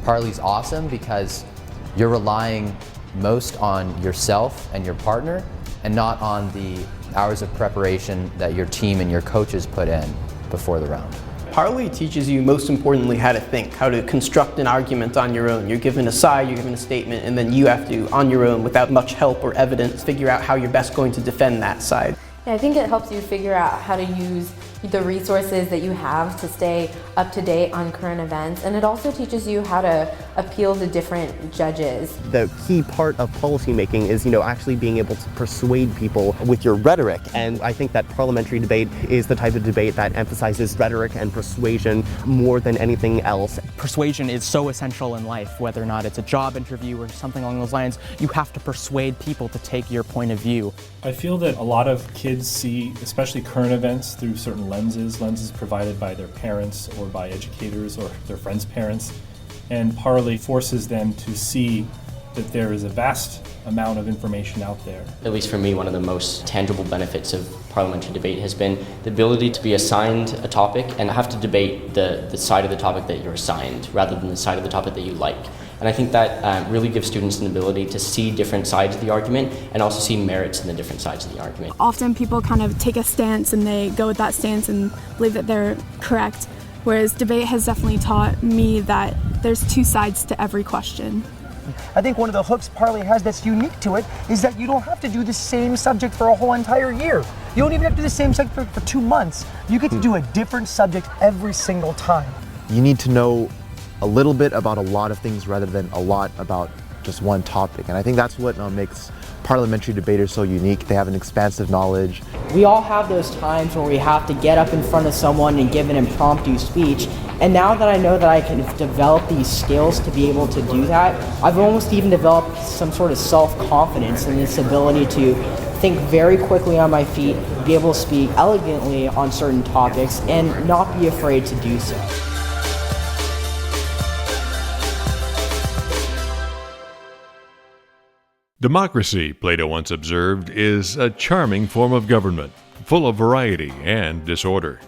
Parley's awesome because you're relying most on yourself and your partner and not on the hours of preparation that your team and your coaches put in before the round. Parley teaches you, most importantly, how to think, how to construct an argument on your own. You're given a side, you're given a statement, and then you have to, on your own, without much help or evidence, figure out how you're best going to defend that side. Yeah, I think it helps you figure out how to use the resources that you have to stay up to date on current events, and it also teaches you how to appeal to different judges. The key part of policymaking is, actually being able to persuade people with your rhetoric, and I think that parliamentary debate is the type of debate that emphasizes rhetoric and persuasion more than anything else. Persuasion is so essential in life, whether or not it's a job interview or something along those lines. You have to persuade people to take your point of view. I feel that a lot of kids see, especially current events, through certain lenses provided by their parents or by educators or their friends' parents. And Parley forces them to see that there is a vast amount of information out there. At least for me, one of the most tangible benefits of parliamentary debate has been the ability to be assigned a topic and have to debate the side of the topic that you're assigned rather than the side of the topic that you like. And I think that really gives students an ability to see different sides of the argument and also see merits in the different sides of the argument. Often people kind of take a stance and they go with that stance and believe that they're correct, whereas debate has definitely taught me that there's two sides to every question. I think one of the hooks Parley has that's unique to it is that you don't have to do the same subject for a whole entire year. You don't even have to do the same subject for 2 months. You get to do a different subject every single time. You need to know a little bit about a lot of things rather than a lot about just one topic. And I think that's what makes parliamentary debaters so unique. They have an expansive knowledge. We all have those times where we have to get up in front of someone and give an impromptu speech. And now that I know that I can develop these skills to be able to do that, I've almost even developed some sort of self-confidence in this ability to think very quickly on my feet, be able to speak elegantly on certain topics, and not be afraid to do so. Democracy, Plato once observed, is a charming form of government, full of variety and disorder.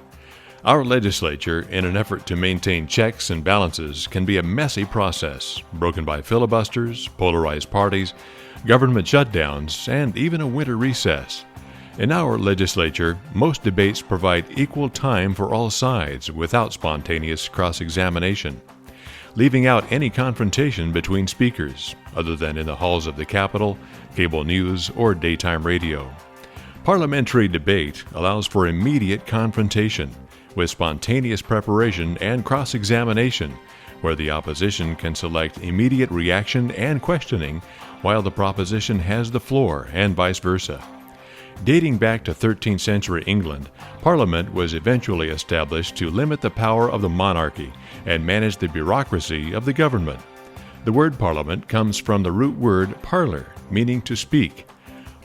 Our legislature, in an effort to maintain checks and balances, can be a messy process, broken by filibusters, polarized parties, government shutdowns, and even a winter recess. In our legislature, most debates provide equal time for all sides without spontaneous cross-examination, leaving out any confrontation between speakers, other than in the halls of the Capitol, cable news, or daytime radio. Parliamentary debate allows for immediate confrontation, with spontaneous preparation and cross-examination, where the opposition can select immediate reaction and questioning, while the proposition has the floor, and vice versa. Dating back to 13th century England, Parliament was eventually established to limit the power of the monarchy and manage the bureaucracy of the government. The word Parliament comes from the root word parlor, meaning to speak.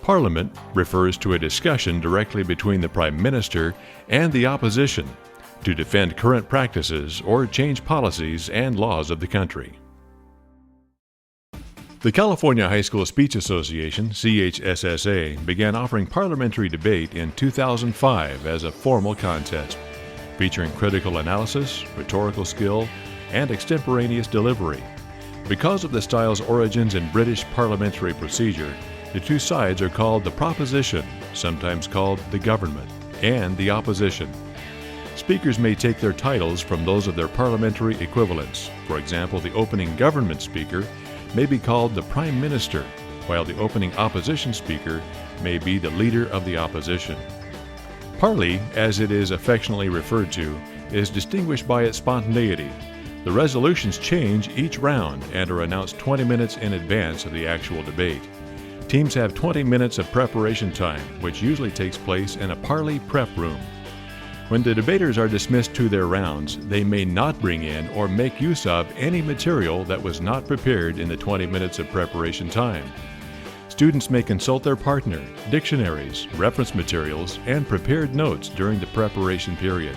Parliament refers to a discussion directly between the Prime Minister and the opposition to defend current practices or change policies and laws of the country. The California High School Speech Association, CHSSA, began offering parliamentary debate in 2005 as a formal contest, featuring critical analysis, rhetorical skill, and extemporaneous delivery. Because of the style's origins in British parliamentary procedure, the two sides are called the proposition, sometimes called the government, and the opposition. Speakers may take their titles from those of their parliamentary equivalents. For example, the opening government speaker may be called the Prime Minister, while the opening opposition speaker may be the Leader of the Opposition. Parley, as it is affectionately referred to, is distinguished by its spontaneity. The resolutions change each round and are announced 20 minutes in advance of the actual debate. Teams have 20 minutes of preparation time, which usually takes place in a Parley prep room. When the debaters are dismissed to their rounds, they may not bring in or make use of any material that was not prepared in the 20 minutes of preparation time. Students may consult their partner, dictionaries, reference materials, and prepared notes during the preparation period.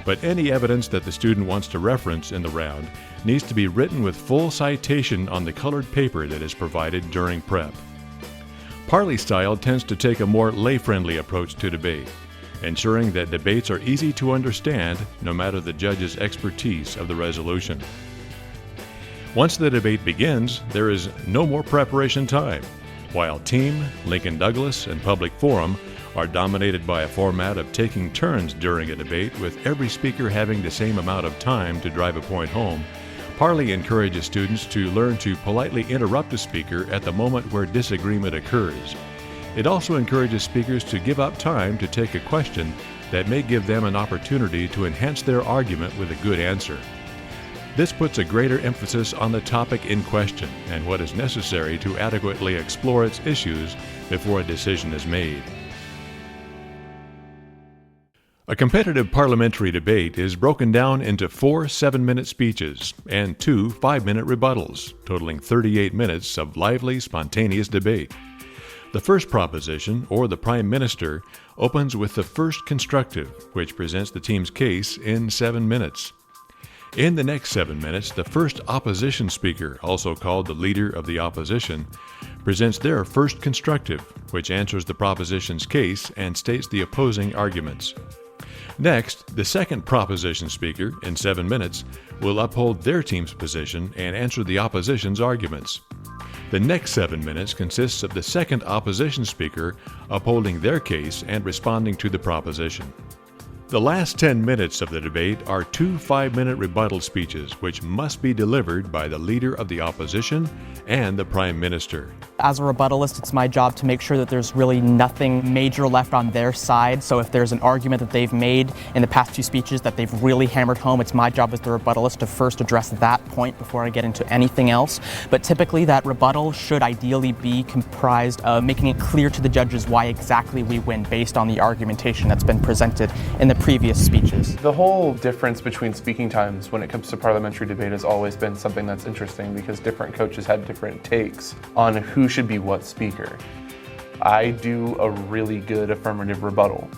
But any evidence that the student wants to reference in the round needs to be written with full citation on the colored paper that is provided during prep. Parley style tends to take a more lay-friendly approach to debate, ensuring that debates are easy to understand no matter the judge's expertise of the resolution. Once the debate begins, there is no more preparation time, while team, Lincoln Douglas, and public forum are dominated by a format of taking turns during a debate with every speaker having the same amount of time to drive a point home. Parley encourages students to learn to politely interrupt a speaker at the moment where disagreement occurs. It also encourages speakers to give up time to take a question that may give them an opportunity to enhance their argument with a good answer. This puts a greater emphasis on the topic in question and what is necessary to adequately explore its issues before a decision is made. A competitive parliamentary debate is broken down into 4 7-minute speeches and 2 5-minute rebuttals, totaling 38 minutes of lively, spontaneous debate. The first proposition, or the Prime Minister, opens with the first constructive, which presents the team's case in 7 minutes. In the next 7 minutes, the first opposition speaker, also called the Leader of the Opposition, presents their first constructive, which answers the proposition's case and states the opposing arguments. Next, the second proposition speaker, in 7 minutes, will uphold their team's position and answer the opposition's arguments. The next 7 minutes consists of the second opposition speaker upholding their case and responding to the proposition. The last 10 minutes of the debate are 2 5-minute rebuttal speeches, which must be delivered by the Leader of the Opposition and the Prime Minister. As a rebuttalist, it's my job to make sure that there's really nothing major left on their side. So if there's an argument that they've made in the past 2 speeches that they've really hammered home, it's my job as the rebuttalist to first address that point before I get into anything else. But typically that rebuttal should ideally be comprised of making it clear to the judges why exactly we win based on the argumentation that's been presented in the previous speeches. The whole difference between speaking times when it comes to parliamentary debate has always been something that's interesting because different coaches had different takes on who should be what speaker. I do a really good affirmative rebuttal,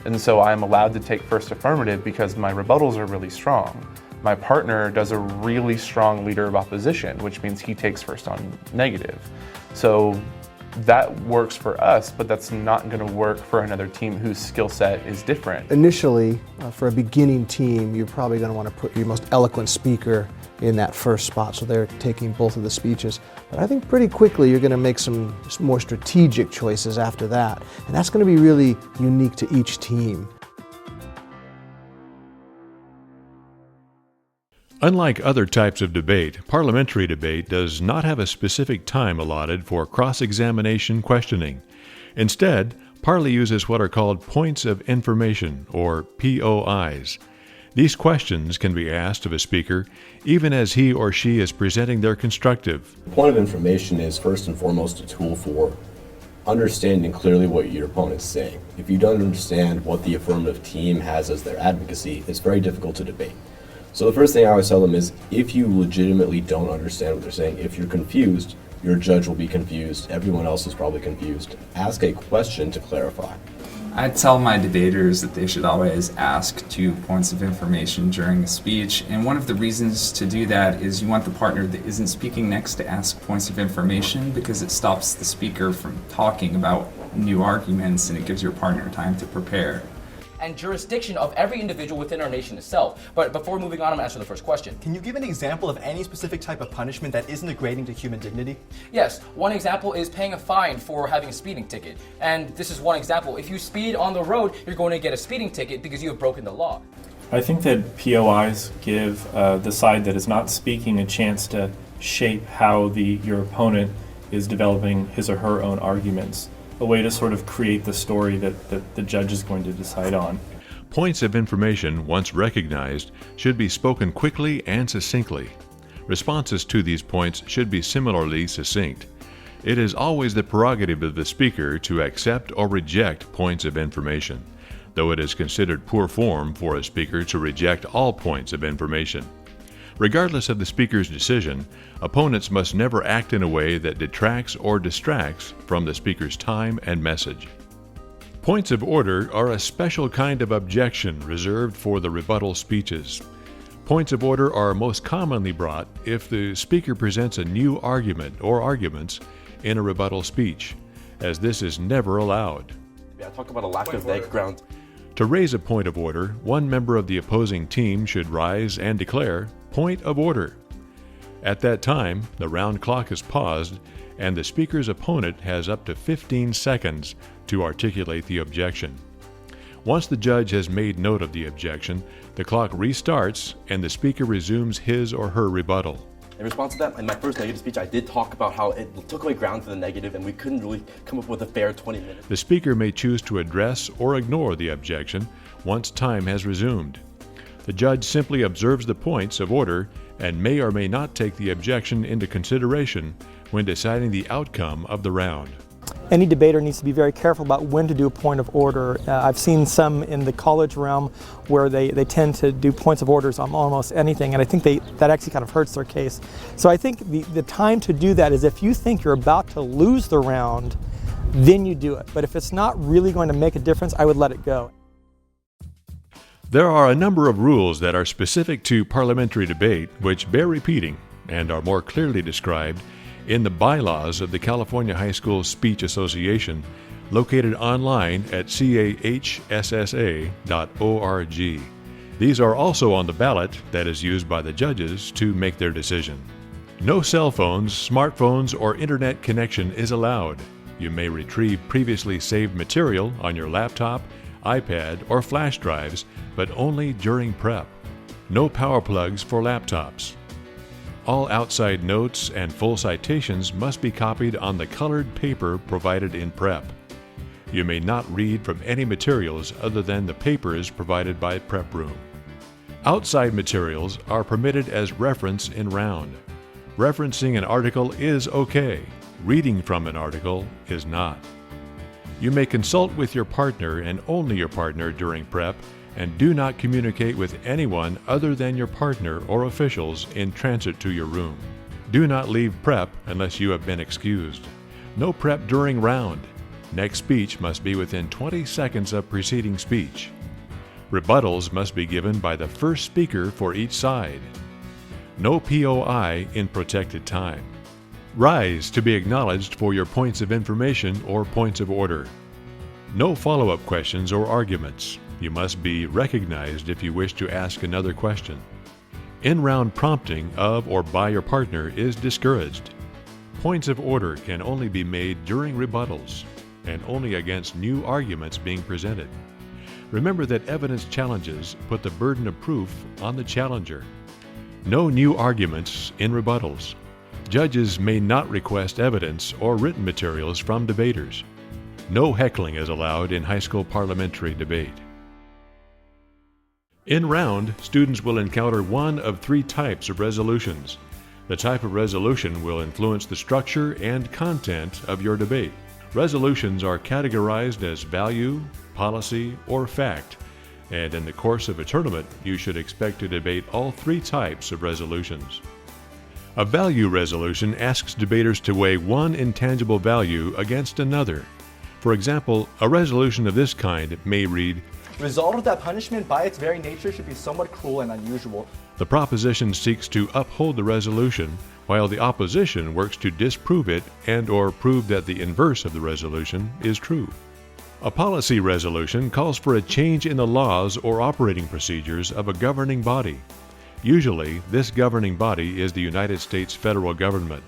and so I'm allowed to take first affirmative because my rebuttals are really strong. My partner does a really strong Leader of Opposition, which means he takes first on negative. So that works for us, but that's not going to work for another team whose skill set is different. Initially, for a beginning team, you're probably going to want to put your most eloquent speaker in that first spot, so they're taking both of the speeches. But I think pretty quickly you're going to make some more strategic choices after that, and that's going to be really unique to each team. Unlike other types of debate, parliamentary debate does not have a specific time allotted for cross-examination questioning. Instead, Parley uses what are called points of information, or POIs. These questions can be asked of a speaker even as he or she is presenting their constructive. Point of information is first and foremost a tool for understanding clearly what your opponent's saying. If you don't understand what the affirmative team has as their advocacy, it's very difficult to debate. So the first thing I always tell them is, if you legitimately don't understand what they're saying, if you're confused, your judge will be confused, everyone else is probably confused. Ask a question to clarify. I tell my debaters that they should always ask 2 points of information during a speech, and one of the reasons to do that is you want the partner that isn't speaking next to ask points of information because it stops the speaker from talking about new arguments and it gives your partner time to prepare. And jurisdiction of every individual within our nation itself. But before moving on, I'm going to answer the first question. Can you give an example of any specific type of punishment that isn't degrading to human dignity? Yes, one example is paying a fine for having a speeding ticket. And this is one example. If you speed on the road, you're going to get a speeding ticket because you have broken the law. I think that POIs give the side that is not speaking a chance to shape how your opponent is developing his or her own arguments. A way to sort of create the story that the judge is going to decide on. Points of information, once recognized, should be spoken quickly and succinctly. Responses to these points should be similarly succinct. It is always the prerogative of the speaker to accept or reject points of information, though it is considered poor form for a speaker to reject all points of information. Regardless of the speaker's decision, opponents must never act in a way that detracts or distracts from the speaker's time and message. Points of order are a special kind of objection reserved for the rebuttal speeches. Points of order are most commonly brought if the speaker presents a new argument or arguments in a rebuttal speech, as this is never allowed. Yeah, talk about a lack of background. To raise a point of order, one member of the opposing team should rise and declare, "Point of order." At that time, the round clock is paused, and the speaker's opponent has up to 15 seconds to articulate the objection. Once the judge has made note of the objection, the clock restarts and the speaker resumes his or her rebuttal. In response to that, in my first negative speech, I did talk about how it took away ground to the negative and we couldn't really come up with a fair 20 minutes. The speaker may choose to address or ignore the objection once time has resumed. The judge simply observes the points of order and may or may not take the objection into consideration when deciding the outcome of the round. Any debater needs to be very careful about when to do a point of order. I've seen some in the college realm where they tend to do points of orders on almost anything, and I think that actually kind of hurts their case. So I think the time to do that is if you think you're about to lose the round, then you do it. But if it's not really going to make a difference, I would let it go. There are a number of rules that are specific to parliamentary debate which bear repeating and are more clearly described in the bylaws of the California High School Speech Association, located online at CHSSA.org. These are also on the ballot that is used by the judges to make their decision. No cell phones, smartphones, or internet connection is allowed. You may retrieve previously saved material on your laptop, iPad, or flash drives, but only during prep. No power plugs for laptops. All outside notes and full citations must be copied on the colored paper provided in prep. You may not read from any materials other than the papers provided by prep room. Outside materials are permitted as reference in round. Referencing an article is okay. Reading from an article is not. You may consult with your partner and only your partner during prep, and do not communicate with anyone other than your partner or officials in transit to your room. Do not leave prep unless you have been excused. No prep during round. Next speech must be within 20 seconds of preceding speech. Rebuttals must be given by the first speaker for each side. No POI in protected time. Rise to be acknowledged for your points of information or points of order. No follow-up questions or arguments. You must be recognized if you wish to ask another question. In-round prompting of or by your partner is discouraged. Points of order can only be made during rebuttals and only against new arguments being presented. Remember that evidence challenges put the burden of proof on the challenger. No new arguments in rebuttals. Judges may not request evidence or written materials from debaters. No heckling is allowed in high school parliamentary debate. In round, students will encounter one of three types of resolutions. The type of resolution will influence the structure and content of your debate. Resolutions are categorized as value, policy, or fact, and in the course of a tournament, you should expect to debate all three types of resolutions. A value resolution asks debaters to weigh one intangible value against another. For example, a resolution of this kind may read, Resolved that punishment by its very nature should be somewhat cruel and unusual. The proposition seeks to uphold the resolution, while the opposition works to disprove it and/or prove that the inverse of the resolution is true. A policy resolution calls for a change in the laws or operating procedures of a governing body. Usually, this governing body is the United States federal government,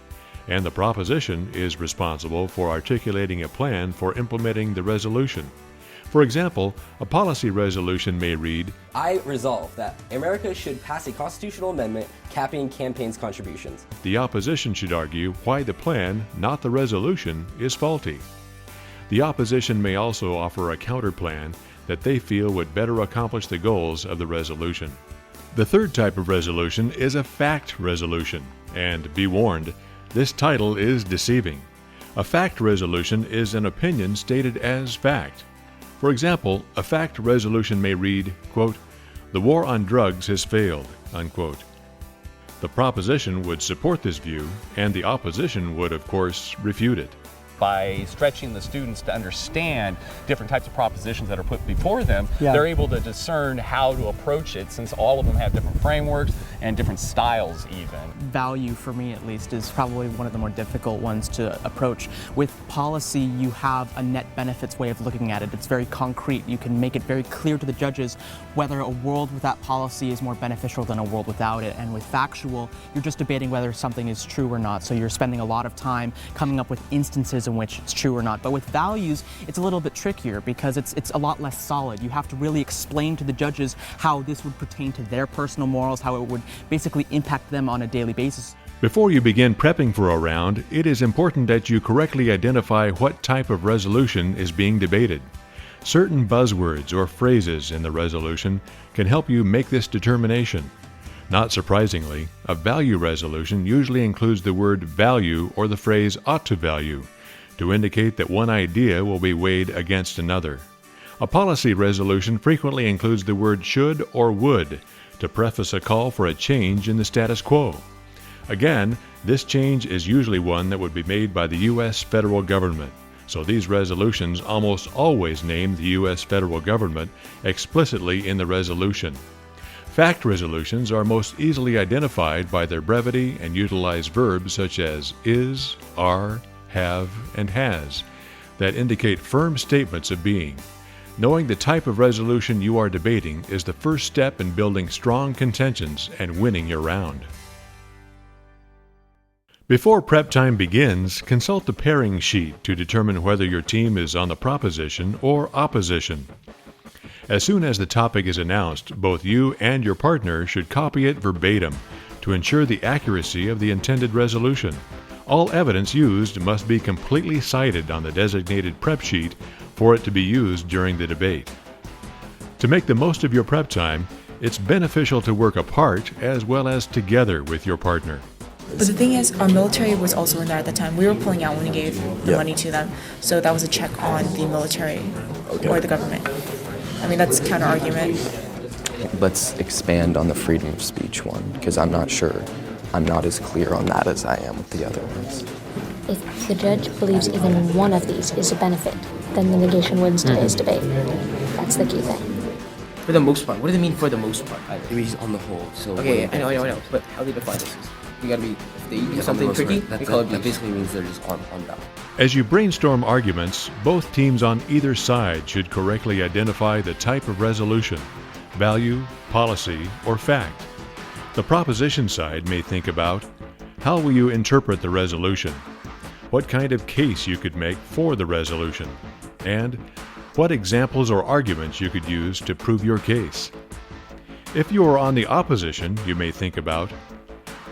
and the proposition is responsible for articulating a plan for implementing the resolution. For example, a policy resolution may read, I resolve that America should pass a constitutional amendment capping campaigns' contributions. The opposition should argue why the plan, not the resolution, is faulty. The opposition may also offer a counterplan that they feel would better accomplish the goals of the resolution. The third type of resolution is a fact resolution, and be warned, this title is deceiving. A fact resolution is an opinion stated as fact. For example, a fact resolution may read, quote, the war on drugs has failed, unquote. The proposition would support this view, and the opposition would, of course, refute it. by stretching the students to understand different types of propositions that are put before them, Yeah. they're able to discern how to approach it, since all of them have different frameworks and different styles even. Value, for me at least, is probably one of the more difficult ones to approach. With policy, you have a net benefits way of looking at it. It's very concrete. You can make it very clear to the judges whether a world with that policy is more beneficial than a world without it. And with factual, you're just debating whether something is true or not. So you're spending a lot of time coming up with instances in which it's true or not. But with values, it's a little bit trickier because it's a lot less solid. You have to really explain to the judges how this would pertain to their personal morals, how it would basically impact them on a daily basis. Before you begin prepping for a round, it is important that you correctly identify what type of resolution is being debated. Certain buzzwords or phrases in the resolution can help you make this determination. Not surprisingly, a value resolution usually includes the word value or the phrase ought to value to indicate that one idea will be weighed against another. A policy resolution frequently includes the word should or would to preface a call for a change in the status quo. Again, this change is usually one that would be made by the U.S. federal government, so these resolutions almost always name the U.S. federal government explicitly in the resolution. Fact resolutions are most easily identified by their brevity and utilize verbs such as is, are, have, and has that indicate firm statements of being. Knowing the type of resolution you are debating is the first step in building strong contentions and winning your round. Before prep time begins, consult the pairing sheet to determine whether your team is on the proposition or opposition. As soon as the topic is announced, both you and your partner should copy it verbatim to ensure the accuracy of the intended resolution. All evidence used must be completely cited on the designated prep sheet for it to be used during the debate. To make the most of your prep time, it's beneficial to work apart as well as together with your partner. But the thing is, our military was also in there at the time. We were pulling out when we gave the money to them. So that was a check on the military or the government. I mean, that's counter-argument. Let's expand on the freedom of speech one, because I'm not sure. I'm not as clear on that as I am with the other ones. If the judge believes even one of these is a benefit, then the negation wins today's debate. That's the key thing. For the most part. What does it mean for the most part? It means on the whole. So okay, I know. But how do they define this? You gotta be, if they do something tricky, that basically means they're just on that. As you brainstorm arguments, both teams on either side should correctly identify the type of resolution, value, policy, or fact. The proposition side may think about, how will you interpret the resolution? What kind of case you could make for the resolution? And what examples or arguments you could use to prove your case. If you are on the opposition, you may think about,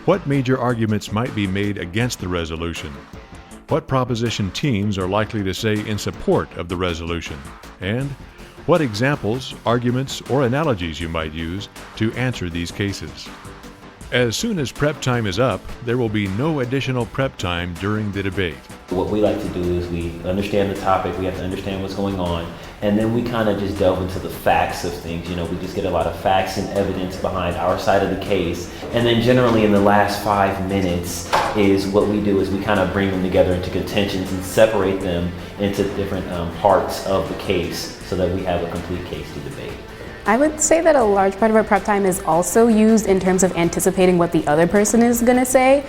what major arguments might be made against the resolution? What proposition teams are likely to say in support of the resolution? And what examples, arguments, or analogies you might use to answer these cases. As soon as prep time is up, there will be no additional prep time during the debate. What we like to do is we understand the topic, we have to understand what's going on, and then we kind of just delve into the facts of things. You know, we just get a lot of facts and evidence behind our side of the case, and then generally in the last 5 minutes is what we do is we kind of bring them together into contentions and separate them into different parts of the case so that we have a complete case to debate. I would say that a large part of our prep time is also used in terms of anticipating what the other person is going to say.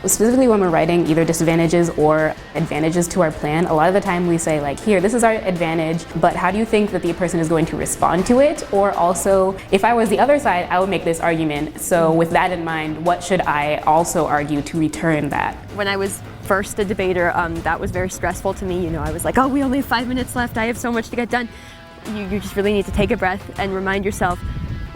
Specifically when we're writing either disadvantages or advantages to our plan, a lot of the time we say like, here, this is our advantage, but how do you think that the person is going to respond to it? Or also, if I was the other side, I would make this argument. So with that in mind, what should I also argue to return that? When I was first a debater, that was very stressful to me. You know, I was like, oh, we only have 5 minutes left. I have so much to get done. You just really need to take a breath and remind yourself,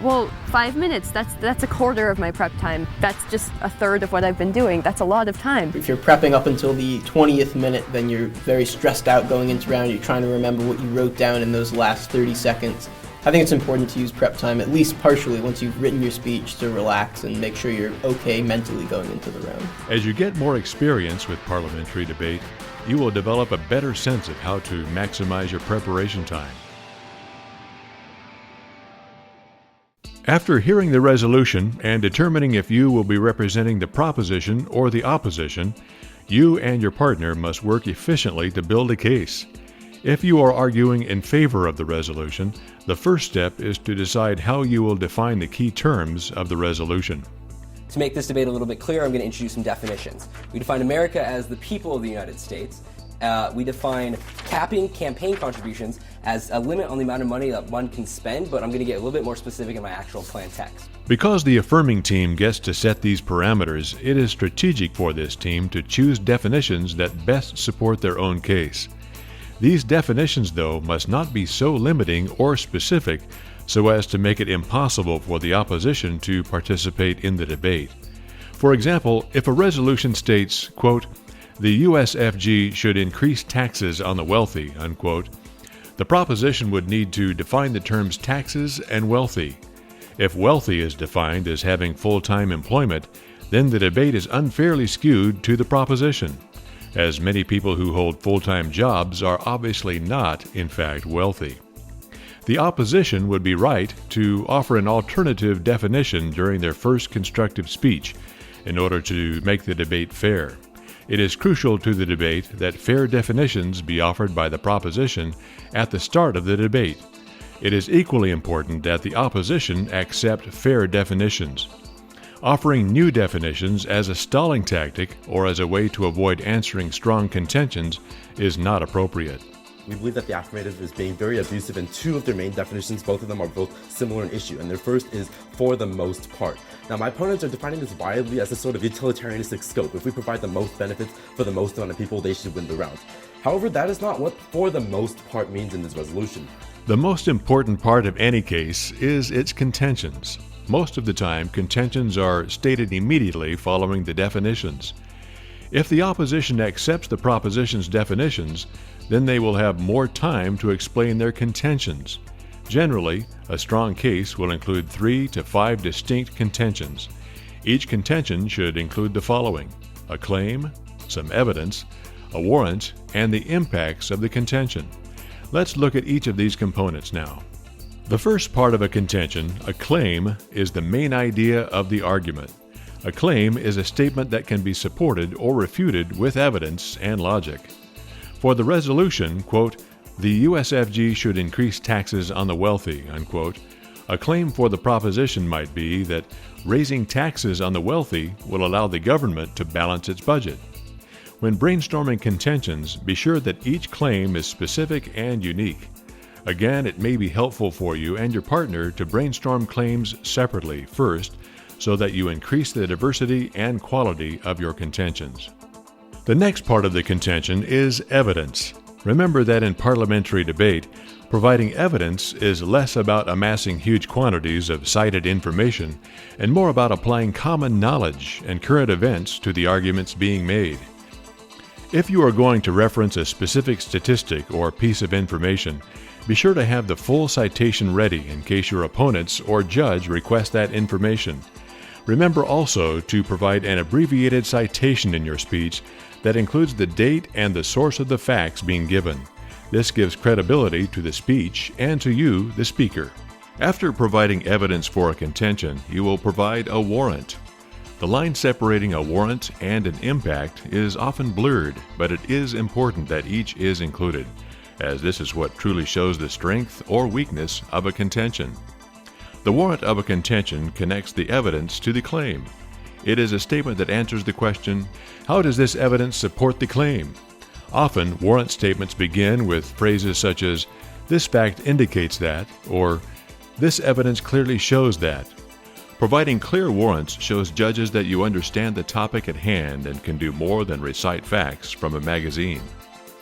well, 5 minutes, that's a quarter of my prep time. That's just a third of what I've been doing. That's a lot of time. If you're prepping up until the 20th minute, then you're very stressed out going into round. You're trying to remember what you wrote down in those last 30 seconds. I think it's important to use prep time, at least partially, once you've written your speech, to relax and make sure you're okay mentally going into the round. As you get more experience with parliamentary debate, you will develop a better sense of how to maximize your preparation time. After hearing the resolution and determining if you will be representing the proposition or the opposition, You and your partner must work efficiently to build a case. If you are arguing in favor of the resolution, the first step is to decide how you will define the key terms of the resolution. To make this debate a little bit clearer, I'm going to introduce some definitions. We define America as the people of the United States. We define capping campaign contributions as a limit on the amount of money that one can spend, but I'm going to get a little bit more specific in my actual plan text. Because the affirming team gets to set these parameters, it is strategic for this team to choose definitions that best support their own case. These definitions, though, must not be so limiting or specific so as to make it impossible for the opposition to participate in the debate. For example, if a resolution states, quote, "The USFG should increase taxes on the wealthy," unquote, the proposition would need to define the terms taxes and wealthy. If wealthy is defined as having full-time employment, then the debate is unfairly skewed to the proposition, as many people who hold full-time jobs are obviously not, in fact, wealthy. The opposition would be right to offer an alternative definition during their first constructive speech in order to make the debate fair. It is crucial to the debate that fair definitions be offered by the proposition at the start of the debate. It is equally important that the opposition accept fair definitions. Offering new definitions as a stalling tactic or as a way to avoid answering strong contentions is not appropriate. We believe that the affirmative is being very abusive in two of their main definitions. Both of them are both similar in issue, and their first is "for the most part." Now, my opponents are defining this widely as a sort of utilitarianistic scope. If we provide the most benefits for the most amount of people, they should win the round. However, that is not what "for the most part" means in this resolution. The most important part of any case is its contentions. Most of the time, contentions are stated immediately following the definitions. If the opposition accepts the proposition's definitions, then they will have more time to explain their contentions. Generally, a strong case will include 3 to 5 distinct contentions. Each contention should include the following: a claim, some evidence, a warrant, and the impacts of the contention. Let's look at each of these components now. The first part of a contention, a claim, is the main idea of the argument. A claim is a statement that can be supported or refuted with evidence and logic. For the resolution, quote, "The USFG should increase taxes on the wealthy," unquote, a claim for the proposition might be that raising taxes on the wealthy will allow the government to balance its budget. When brainstorming contentions, be sure that each claim is specific and unique. Again, it may be helpful for you and your partner to brainstorm claims separately first, so that you increase the diversity and quality of your contentions. The next part of the contention is evidence. Remember that in parliamentary debate, providing evidence is less about amassing huge quantities of cited information and more about applying common knowledge and current events to the arguments being made. If you are going to reference a specific statistic or piece of information, be sure to have the full citation ready in case your opponents or judge request that information. Remember also to provide an abbreviated citation in your speech that includes the date and the source of the facts being given. This gives credibility to the speech and to you, the speaker. After providing evidence for a contention, you will provide a warrant. The line separating a warrant and an impact is often blurred, but it is important that each is included, as this is what truly shows the strength or weakness of a contention. The warrant of a contention connects the evidence to the claim. It is a statement that answers the question, how does this evidence support the claim? Often, warrant statements begin with phrases such as, "This fact indicates that," or "This evidence clearly shows that." Providing clear warrants shows judges that you understand the topic at hand and can do more than recite facts from a magazine.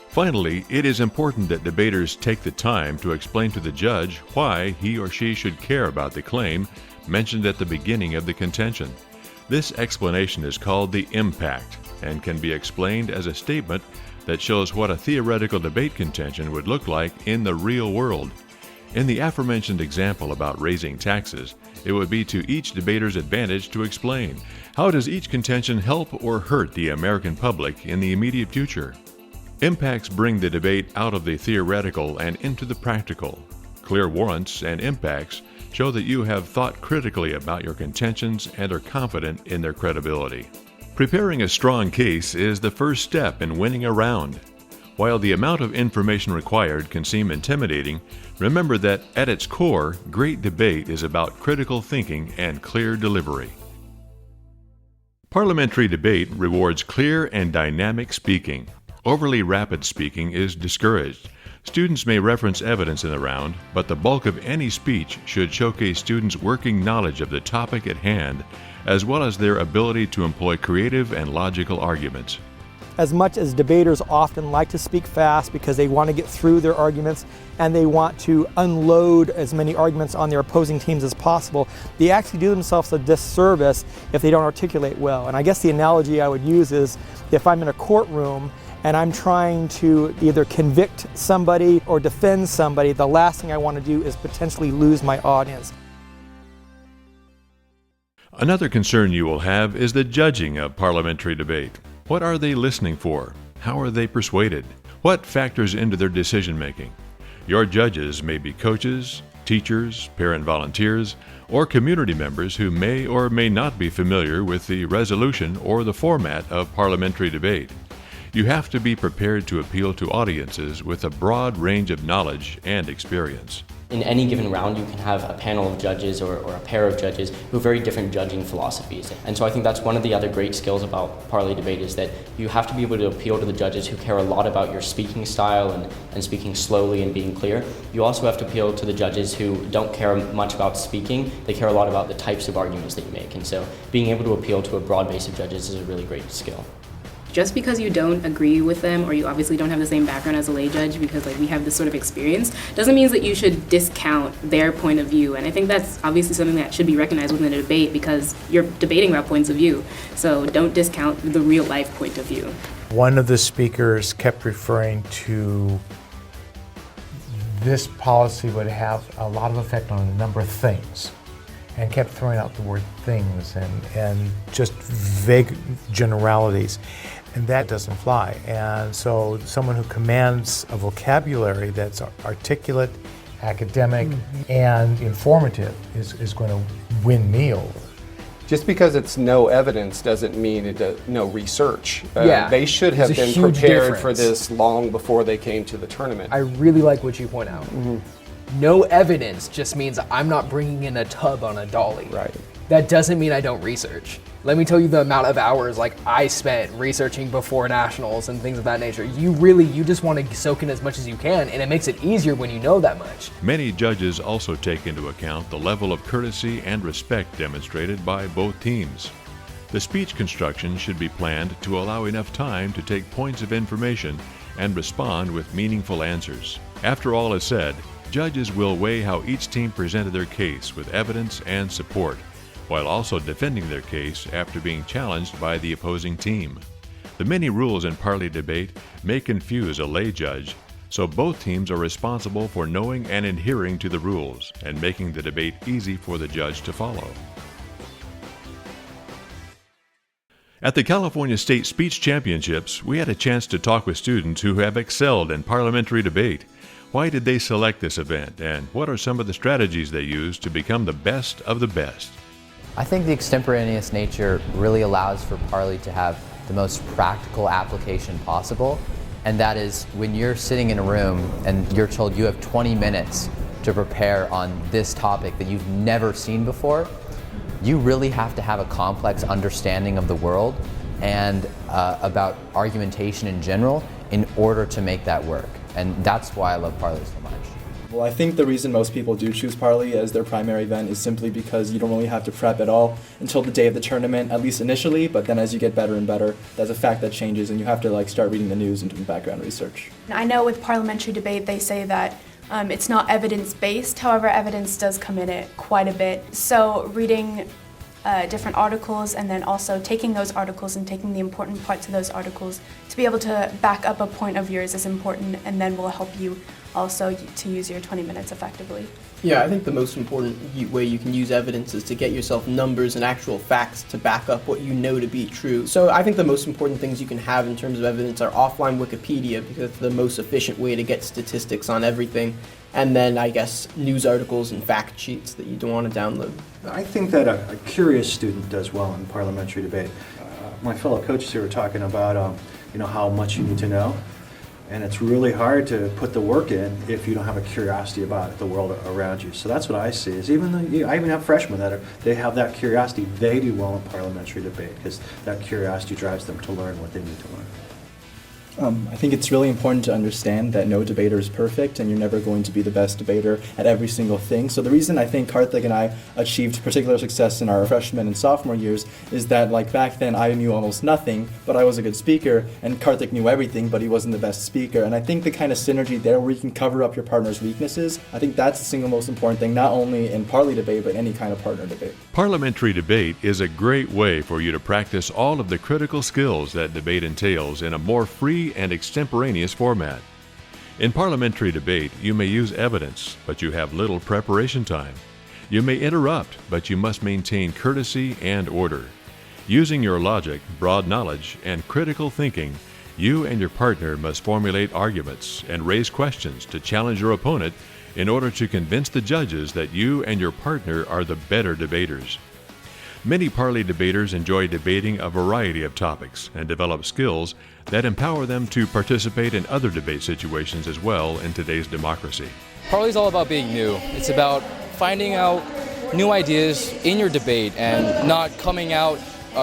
Finally, it is important that debaters take the time to explain to the judge why he or she should care about the claim mentioned at the beginning of the contention. This explanation is called the impact and can be explained as a statement that shows what a theoretical debate contention would look like in the real world. In the aforementioned example about raising taxes, it would be to each debater's advantage to explain, how does each contention help or hurt the American public in the immediate future? Impacts bring the debate out of the theoretical and into the practical. Clear warrants and impacts show that you have thought critically about your contentions and are confident in their credibility. Preparing a strong case is the first step in winning a round. While the amount of information required can seem intimidating, remember that at its core, great debate is about critical thinking and clear delivery. Parliamentary debate rewards clear and dynamic speaking. Overly rapid speaking is discouraged. Students may reference evidence in the round, but the bulk of any speech should showcase students' working knowledge of the topic at hand, as well as their ability to employ creative and logical arguments. As much as debaters often like to speak fast because they want to get through their arguments and they want to unload as many arguments on their opposing teams as possible, they actually do themselves a disservice if they don't articulate well. And I guess the analogy I would use is if I'm in a courtroom and I'm trying to either convict somebody or defend somebody, the last thing I want to do is potentially lose my audience. Another concern you will have is the judging of parliamentary debate. What are they listening for? How are they persuaded? What factors into their decision-making? Your judges may be coaches, teachers, parent volunteers, or community members who may or may not be familiar with the resolution or the format of parliamentary debate. You have to be prepared to appeal to audiences with a broad range of knowledge and experience. In any given round, you can have a panel of judges or a pair of judges who have very different judging philosophies. And so I think that's one of the other great skills about Parley Debate is that you have to be able to appeal to the judges who care a lot about your speaking style and speaking slowly and being clear. You also have to appeal to the judges who don't care much about speaking. They care a lot about the types of arguments that you make. And so being able to appeal to a broad base of judges is a really great skill. Just because you don't agree with them or you obviously don't have the same background as a lay judge because we have this sort of experience doesn't mean that you should discount their point of view. And I think that's obviously something that should be recognized within a debate because you're debating about points of view. So don't discount the real life point of view. One of the speakers kept referring to this policy would have a lot of effect on a number of things and kept throwing out the word things and just vague generalities. And that doesn't fly. And so someone who commands a vocabulary that's articulate, academic, and informative is going to win me over. Just because it's no evidence doesn't mean it's no research. They should have been prepared for this long before they came to the tournament. I really like what you point out. No evidence just means I'm not bringing in a tub on a dolly. Right. That doesn't mean I don't research. Let me tell you the amount of hours I spent researching before nationals and things of that nature. You just want to soak in as much as you can, and it makes it easier when you know that much. Many judges also take into account the level of courtesy and respect demonstrated by both teams. The speech construction should be planned to allow enough time to take points of information and respond with meaningful answers. After all is said, judges will weigh how each team presented their case with evidence and support, while also defending their case after being challenged by the opposing team. The many rules in Parley Debate may confuse a lay judge, so both teams are responsible for knowing and adhering to the rules and making the debate easy for the judge to follow. At the California State Speech Championships, we had a chance to talk with students who have excelled in parliamentary debate. Why did they select this event, and what are some of the strategies they use to become the best of the best? I think the extemporaneous nature really allows for Parley to have the most practical application possible, and that is when you're sitting in a room and you're told you have 20 minutes to prepare on this topic that you've never seen before, you really have to have a complex understanding of the world and about argumentation in general in order to make that work. And that's why I love Parley so much. Well, I think the reason most people do choose Parley as their primary event is simply because you don't really have to prep at all until the day of the tournament, at least initially, but then as you get better and better, that's a fact that changes and you have to start reading the news and doing background research. I know with parliamentary debate they say that it's not evidence-based, however evidence does come in it quite a bit. So reading different articles and then also taking those articles and taking the important parts of those articles to be able to back up a point of yours is important and then will help you also to use your 20 minutes effectively. Yeah, I think the most important way you can use evidence is to get yourself numbers and actual facts to back up what you know to be true. So I think the most important things you can have in terms of evidence are offline Wikipedia, because it's the most efficient way to get statistics on everything. And then, I guess, news articles and fact sheets that you don't want to download. I think that a curious student does well in parliamentary debate. my fellow coaches here were talking about, how much you need to know. And it's really hard to put the work in if you don't have a curiosity about the world around you. So that's what I see. Is even I even have freshmen they have that curiosity. They do well in parliamentary debate because that curiosity drives them to learn what they need to learn. I think it's really important to understand that no debater is perfect and you're never going to be the best debater at every single thing. So the reason I think Karthik and I achieved particular success in our freshman and sophomore years is that like back then I knew almost nothing, but I was a good speaker, and Karthik knew everything, but he wasn't the best speaker. And I think the kind of synergy there where you can cover up your partner's weaknesses, I think that's the single most important thing, not only in party debate, but any kind of partner debate. Parliamentary debate is a great way for you to practice all of the critical skills that debate entails in a more free and extemporaneous format. In parliamentary debate, you may use evidence, but you have little preparation time. You may interrupt, but you must maintain courtesy and order. Using your logic, broad knowledge, and critical thinking, you and your partner must formulate arguments and raise questions to challenge your opponent in order to convince the judges that you and your partner are the better debaters. Many parley debaters enjoy debating a variety of topics and develop skills that empower them to participate in other debate situations as well in today's democracy. Parley is all about being new. It's about finding out new ideas in your debate and not coming out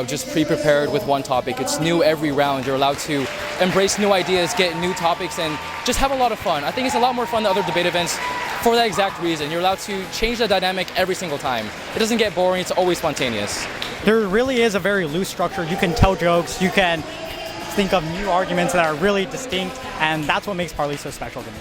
just pre-prepared with one topic. It's new every round. You're allowed to embrace new ideas, get new topics, and just have a lot of fun. I think it's a lot more fun than other debate events for that exact reason. You're allowed to change the dynamic every single time. It doesn't get boring, it's always spontaneous. There really is a very loose structure. You can tell jokes, you can think of new arguments that are really distinct, and that's what makes Parley so special to me.